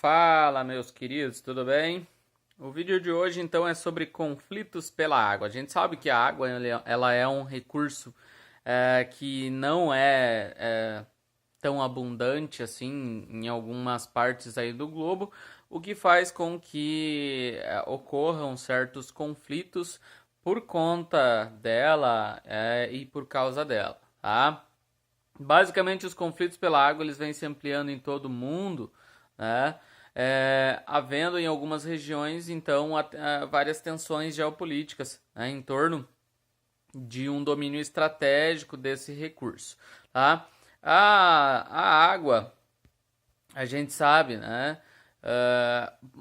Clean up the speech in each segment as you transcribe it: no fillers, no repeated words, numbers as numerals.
Fala, meus queridos, tudo bem? O vídeo de hoje então é sobre conflitos pela água. A gente sabe que a água ela é um recurso que não é tão abundante assim em algumas partes aí do globo, o que faz com que ocorram certos conflitos por conta dela e por causa dela, tá? Basicamente, os conflitos pela água eles vêm se ampliando em todo o mundo, né? Havendo em algumas regiões, então, várias tensões geopolíticas, né, em torno de um domínio estratégico desse recurso, tá? A água, a gente sabe, né?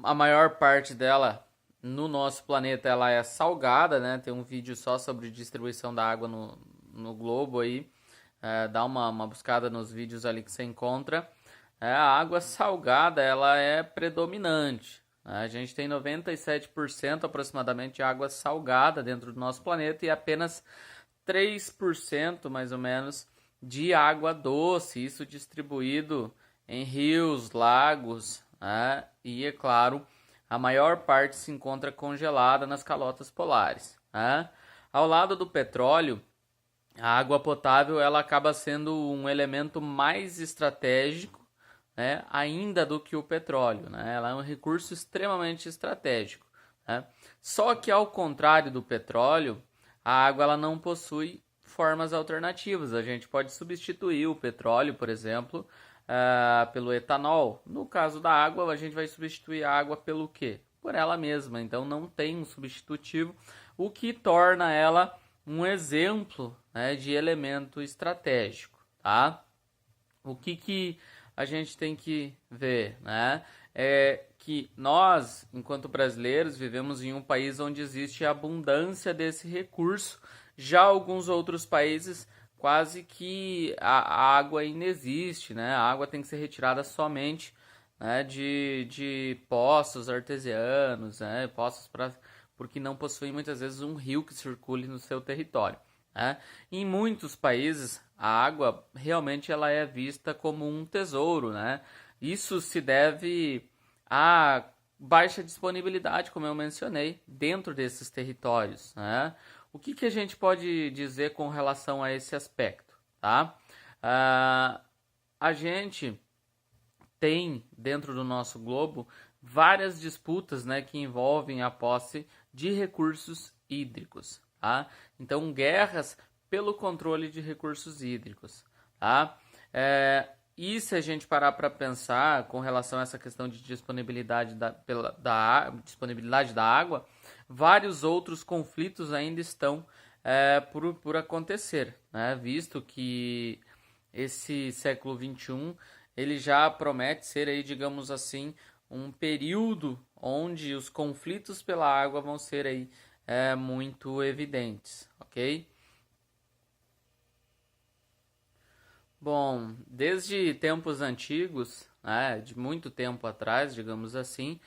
A maior parte dela no nosso planeta ela é salgada, né? Tem um vídeo só sobre distribuição da água no globo aí. Dá uma buscada nos vídeos ali que você encontra. A água salgada ela é predominante. A gente tem 97% aproximadamente de água salgada dentro do nosso planeta e apenas 3% mais ou menos de água doce, isso distribuído em rios, lagos, e é claro, a maior parte se encontra congelada nas calotas polares. Ao lado do petróleo, a água potável ela acaba sendo um elemento mais estratégico, né, ainda do que o petróleo, né? Ela é um recurso extremamente estratégico, né? Só que ao contrário do petróleo, a água ela não possui formas alternativas. A gente pode substituir o petróleo, por exemplo, pelo etanol. No caso da água, a gente vai substituir a água pelo quê? Por ela mesma. Então não tem um substitutivo, o que torna ela um exemplo, né, de elemento estratégico, tá? O que a gente tem que ver, né? É que nós, enquanto brasileiros, vivemos em um país onde existe abundância desse recurso. Já alguns outros países, quase que a água inexiste, né? A água tem que ser retirada somente, né, de poços artesianos, né? Poços porque não possuem muitas vezes um rio que circule no seu território. Em muitos países, a água realmente ela é vista como um tesouro, né? Isso se deve à baixa disponibilidade, como eu mencionei, dentro desses territórios, né? O que a gente pode dizer com relação a esse aspecto, tá? A gente tem dentro do nosso globo várias disputas, né, que envolvem a posse de recursos hídricos, tá? Então, guerras pelo controle de recursos hídricos, tá? E se a gente parar para pensar com relação a essa questão de disponibilidade disponibilidade da água, vários outros conflitos ainda estão por acontecer, né? Visto que esse século XXI ele já promete ser aí, digamos assim, um período onde os conflitos pela água vão ser aí muito evidentes, ok? Bom, desde tempos antigos, né, de muito tempo atrás, digamos assim,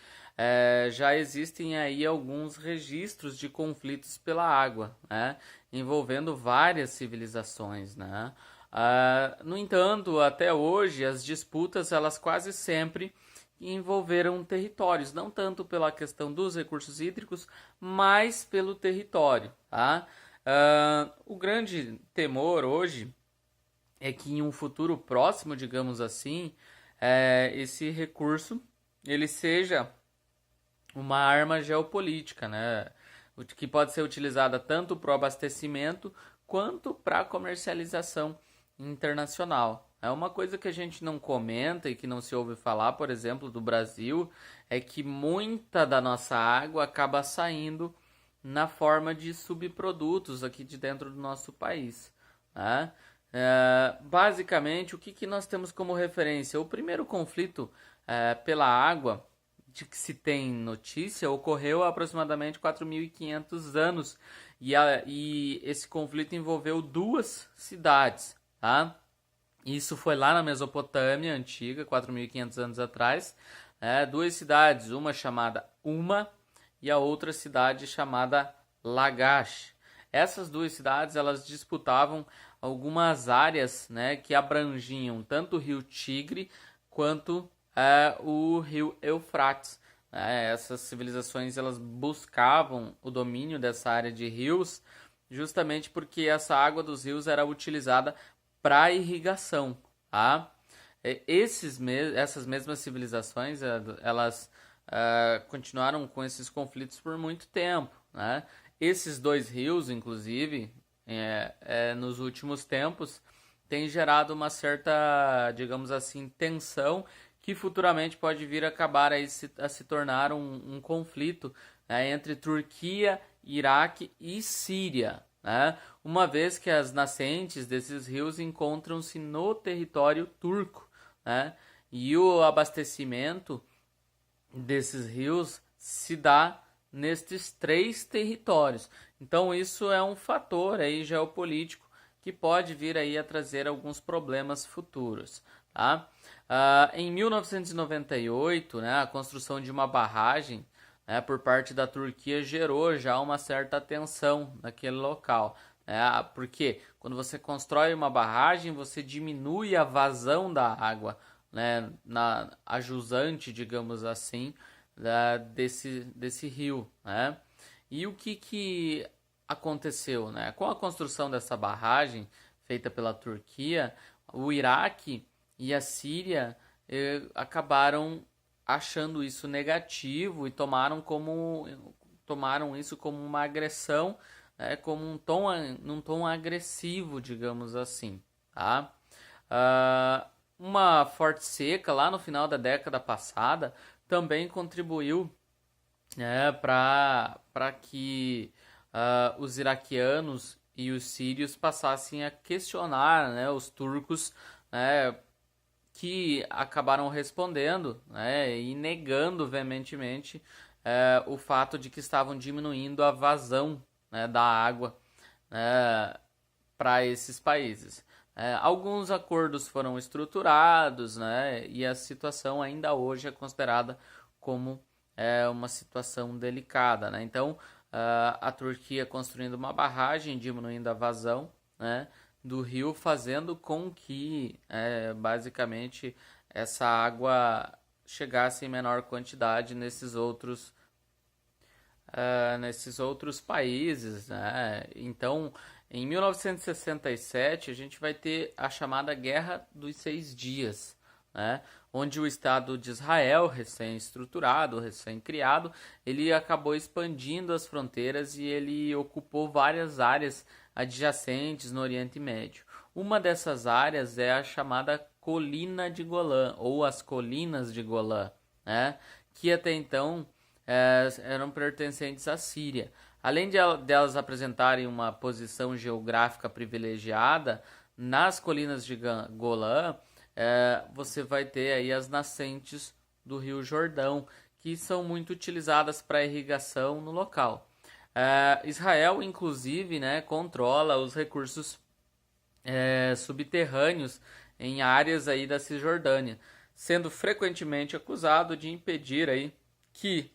já existem aí alguns registros de conflitos pela água, né, envolvendo várias civilizações, né? No entanto, até hoje, as disputas elas quase sempre envolveram territórios, não tanto pela questão dos recursos hídricos, mas pelo território, tá? O grande temor hoje é que em um futuro próximo, digamos assim, esse recurso ele seja uma arma geopolítica, né? Que pode ser utilizada tanto para o abastecimento quanto para a comercialização internacional. É uma coisa que a gente não comenta e que não se ouve falar, por exemplo, do Brasil, é que muita da nossa água acaba saindo na forma de subprodutos aqui de dentro do nosso país, né? Basicamente, o que nós temos como referência? O primeiro conflito pela água de que se tem notícia ocorreu há aproximadamente 4.500 anos e esse conflito envolveu duas cidades, tá? Isso foi lá na Mesopotâmia antiga, 4.500 anos atrás. Duas cidades, uma chamada Uma e a outra cidade chamada Lagash. Essas duas cidades elas disputavam algumas áreas, né, que abrangiam tanto o rio Tigre quanto o rio Eufrates. Essas civilizações elas buscavam o domínio dessa área de rios justamente porque essa água dos rios era utilizada para irrigação. Tá? Essas mesmas civilizações elas continuaram com esses conflitos por muito tempo. Né? Esses dois rios, inclusive, nos últimos tempos, têm gerado uma certa, digamos assim, tensão que futuramente pode vir a acabar a se tornar um conflito, né, entre Turquia, Iraque e Síria, né, uma vez que as nascentes desses rios encontram-se no território turco, né, e o abastecimento desses rios se dá nestes três territórios. Então isso é um fator aí geopolítico que pode vir aí a trazer alguns problemas futuros. Tá? Em 1998, né, a construção de uma barragem, né, por parte da Turquia gerou já uma certa tensão naquele local. Né, porque quando você constrói uma barragem, você diminui a vazão da água, né, a jusante, digamos assim, desse rio. Né? E o que aconteceu? Né? Com a construção dessa barragem feita pela Turquia, o Iraque e a Síria acabaram achando isso negativo e tomaram isso como uma agressão, né, como num tom agressivo, digamos assim. Tá? Uma forte seca lá no final da década passada também contribuiu, né, para que os iraquianos e os sírios passassem a questionar, né, os turcos, né, que acabaram respondendo, né, e negando veementemente o fato de que estavam diminuindo a vazão, né, da água, né, para esses países. Alguns acordos foram estruturados, né, e a situação ainda hoje é considerada como uma situação delicada. Né? Então, a Turquia construindo uma barragem, diminuindo a vazão, né, do rio, fazendo com que, basicamente, essa água chegasse em menor quantidade nesses outros países. Né? Então, em 1967, a gente vai ter a chamada Guerra dos 6 Dias, né? Onde o Estado de Israel, recém-estruturado, recém-criado, ele acabou expandindo as fronteiras e ele ocupou várias áreas adjacentes no Oriente Médio. Uma dessas áreas é a chamada Colina de Golã, ou as Colinas de Golã, né? Que até então eram pertencentes à Síria. Além delas apresentarem uma posição geográfica privilegiada, nas colinas de Golã, você vai ter aí as nascentes do Rio Jordão, que são muito utilizadas para irrigação no local. Israel, inclusive, né, controla os recursos subterrâneos em áreas aí da Cisjordânia, sendo frequentemente acusado de impedir aí que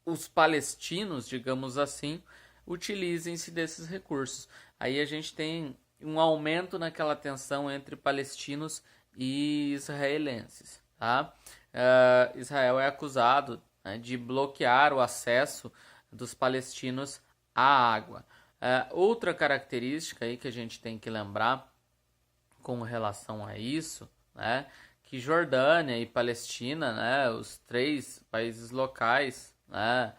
os palestinos, digamos assim, utilizem-se desses recursos. Aí a gente tem um aumento naquela tensão entre palestinos e israelenses. Tá? Israel é acusado, né, de bloquear o acesso dos palestinos à água. Outra característica aí que a gente tem que lembrar com relação a isso, né, que Jordânia e Palestina, né, os três países locais, né,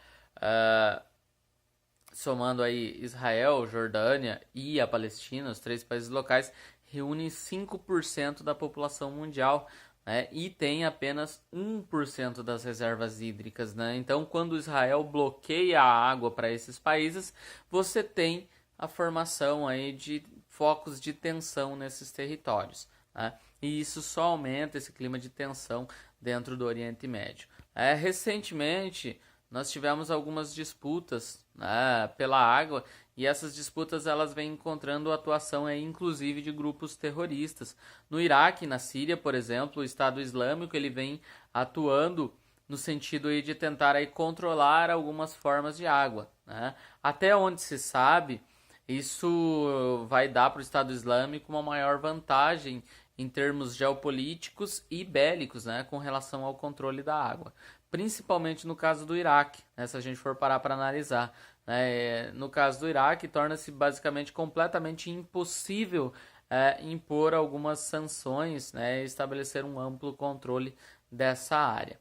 somando aí Israel, Jordânia e a Palestina, os três países locais, reúnem 5% da população mundial, né, e tem apenas 1% das reservas hídricas. Né? Então, quando Israel bloqueia a água para esses países, você tem a formação aí de focos de tensão nesses territórios. Né? E isso só aumenta esse clima de tensão dentro do Oriente Médio. Recentemente, nós tivemos algumas disputas, né, pela água, e essas disputas elas vêm encontrando atuação inclusive de grupos terroristas. No Iraque e na Síria, por exemplo, o Estado Islâmico ele vem atuando no sentido aí de tentar aí controlar algumas formas de água. Né? Até onde se sabe, isso vai dar para o Estado Islâmico uma maior vantagem em termos geopolíticos e bélicos, né, com relação ao controle da água. Principalmente no caso do Iraque, né, se a gente for parar para analisar. No caso do Iraque, torna-se basicamente completamente impossível impor algumas sanções, né, e estabelecer um amplo controle dessa área.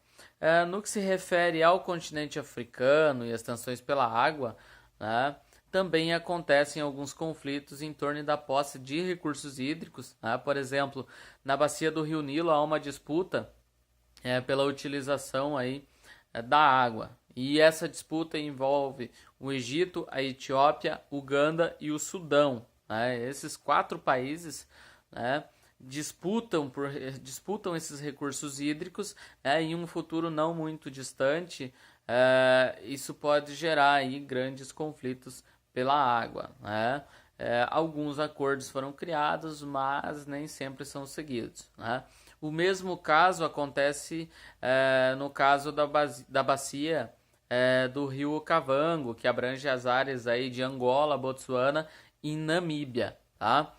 No que se refere ao continente africano e as tensões pela água, né, também acontecem alguns conflitos em torno da posse de recursos hídricos. Né? Por exemplo, na bacia do Rio Nilo há uma disputa pela utilização aí, da água. E essa disputa envolve o Egito, a Etiópia, Uganda e o Sudão. Né? Esses 4 países, né, disputam esses recursos hídricos, em um futuro não muito distante. Isso pode gerar aí grandes conflitos pela água. Né? Alguns acordos foram criados, mas nem sempre são seguidos. Né? O mesmo caso acontece no caso da bacia do rio Okavango, que abrange as áreas aí de Angola, Botsuana e Namíbia. Tá?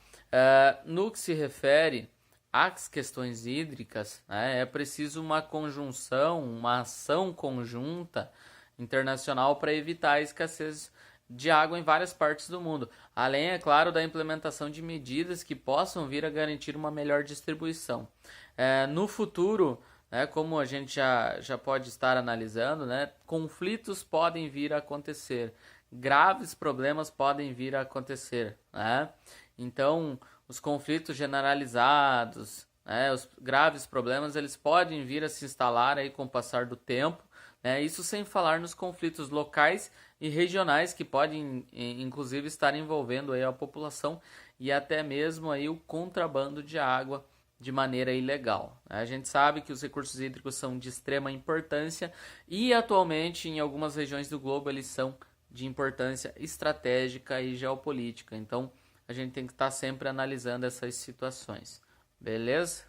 No que se refere às questões hídricas, né, é preciso uma conjunção, uma ação conjunta internacional para evitar a escassez de água em várias partes do mundo. Além, é claro, da implementação de medidas que possam vir a garantir uma melhor distribuição. No futuro, né, como a gente já pode estar analisando, né, conflitos podem vir a acontecer, graves problemas podem vir a acontecer. Né? Então, os conflitos generalizados, né, os graves problemas, eles podem vir a se instalar aí com o passar do tempo. Isso sem falar nos conflitos locais e regionais que podem, inclusive, estar envolvendo aí a população e até mesmo aí o contrabando de água de maneira ilegal. A gente sabe que os recursos hídricos são de extrema importância e atualmente em algumas regiões do globo eles são de importância estratégica e geopolítica. Então a gente tem que estar sempre analisando essas situações. Beleza?